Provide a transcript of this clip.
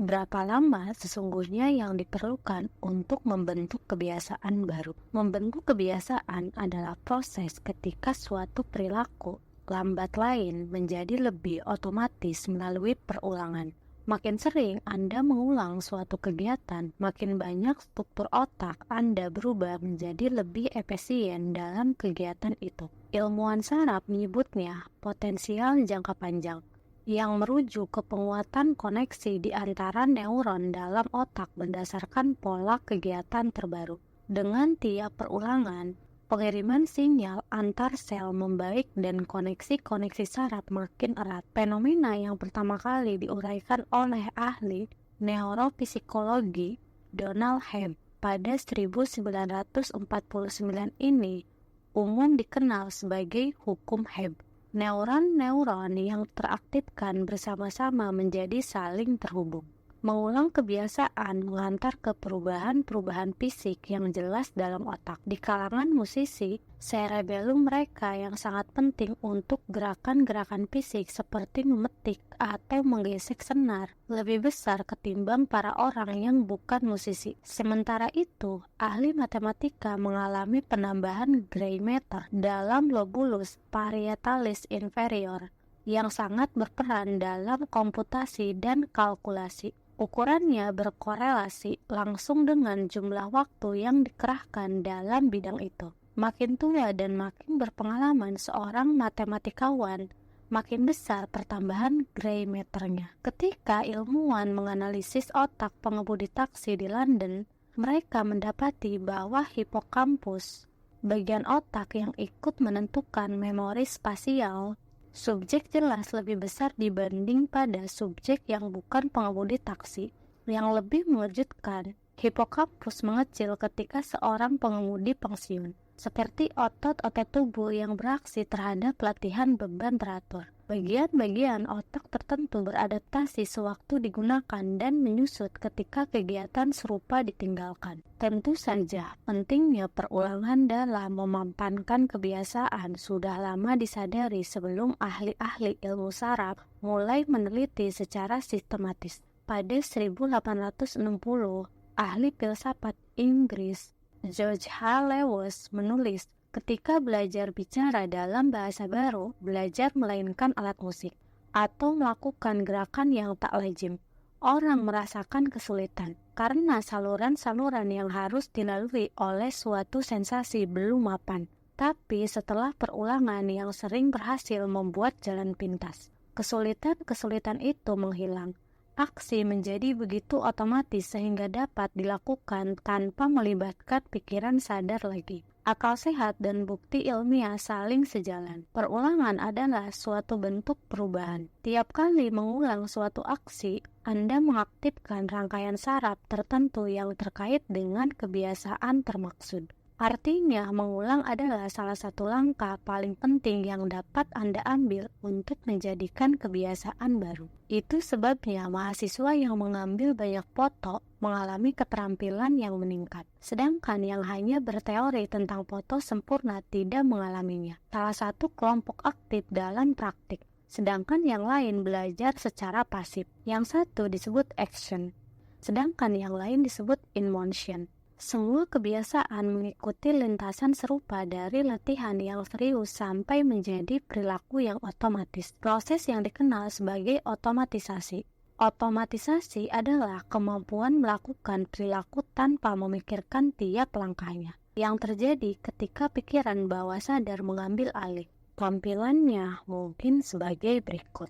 Berapa lama sesungguhnya yang diperlukan untuk membentuk kebiasaan baru? Membentuk kebiasaan adalah proses ketika suatu perilaku lambat lain menjadi lebih otomatis melalui perulangan. Makin sering Anda mengulang suatu kegiatan, makin banyak struktur otak Anda berubah menjadi lebih efisien dalam kegiatan itu. Ilmuwan saraf menyebutnya potensial jangka panjang, yang merujuk ke penguatan koneksi di antara neuron dalam otak berdasarkan pola kegiatan terbaru. Dengan tiap perulangan, pengiriman sinyal antar sel membaik dan koneksi-koneksi saraf makin erat. Fenomena yang pertama kali diuraikan oleh ahli neurofisiologi Donald Hebb pada 1949 ini umum dikenal sebagai hukum Hebb. Neuron-neuron yang teraktifkan bersama-sama menjadi saling terhubung. Mengulang kebiasaan mengantar ke perubahan-perubahan fisik yang jelas dalam otak. Di kalangan musisi, cerebellum mereka yang sangat penting untuk gerakan-gerakan fisik seperti memetik atau menggesek senar lebih besar ketimbang para orang yang bukan musisi. Sementara itu, ahli matematika mengalami penambahan gray matter dalam lobulus parietalis inferior yang sangat berperan dalam komputasi dan kalkulasi. Ukurannya berkorelasi langsung dengan jumlah waktu yang dikerahkan dalam bidang itu. Makin tua dan makin berpengalaman seorang matematikawan, makin besar pertambahan gray matter-nya. Ketika ilmuwan menganalisis otak pengemudi taksi di London, mereka mendapati bahwa hipokampus, bagian otak yang ikut menentukan memori spasial, subjek jelas lebih besar dibanding pada subjek yang bukan pengemudi taksi. Yang lebih mengejutkan, hipokampus mengecil ketika seorang pengemudi pensiun, seperti otot-otot tubuh yang beraksi terhadap latihan beban teratur. Bagian-bagian otak tertentu beradaptasi sewaktu digunakan dan menyusut ketika kegiatan serupa ditinggalkan. Tentu saja, pentingnya perulangan dalam memampankan kebiasaan sudah lama disadari sebelum ahli-ahli ilmu saraf mulai meneliti secara sistematis. Pada 1860, ahli filsafat Inggris George H. Lewis menulis, ketika belajar bicara dalam bahasa baru, belajar melainkan alat musik, atau melakukan gerakan yang tak lazim, orang merasakan kesulitan, karena saluran-saluran yang harus dilalui oleh suatu sensasi belum mapan. Tapi setelah perulangan yang sering berhasil membuat jalan pintas, kesulitan-kesulitan itu menghilang. Aksi menjadi begitu otomatis sehingga dapat dilakukan tanpa melibatkan pikiran sadar lagi. Akal sehat dan bukti ilmiah saling sejalan. Perulangan adalah suatu bentuk perubahan. Tiap kali mengulang suatu aksi, Anda mengaktifkan rangkaian saraf tertentu yang terkait dengan kebiasaan termaksud. Artinya, mengulang adalah salah satu langkah paling penting yang dapat Anda ambil untuk menjadikan kebiasaan baru. Itu sebabnya mahasiswa yang mengambil banyak foto mengalami keterampilan yang meningkat, sedangkan yang hanya berteori tentang foto sempurna tidak mengalaminya. Salah satu kelompok aktif dalam praktik, sedangkan yang lain belajar secara pasif. Yang satu disebut action, sedangkan yang lain disebut in motion. Semua kebiasaan mengikuti lintasan serupa dari latihan yang serius sampai menjadi perilaku yang otomatis. Proses yang dikenal sebagai otomatisasi. Otomatisasi adalah kemampuan melakukan perilaku tanpa memikirkan tiap langkahnya, yang terjadi ketika pikiran bawah sadar mengambil alih. Tampilannya mungkin sebagai berikut.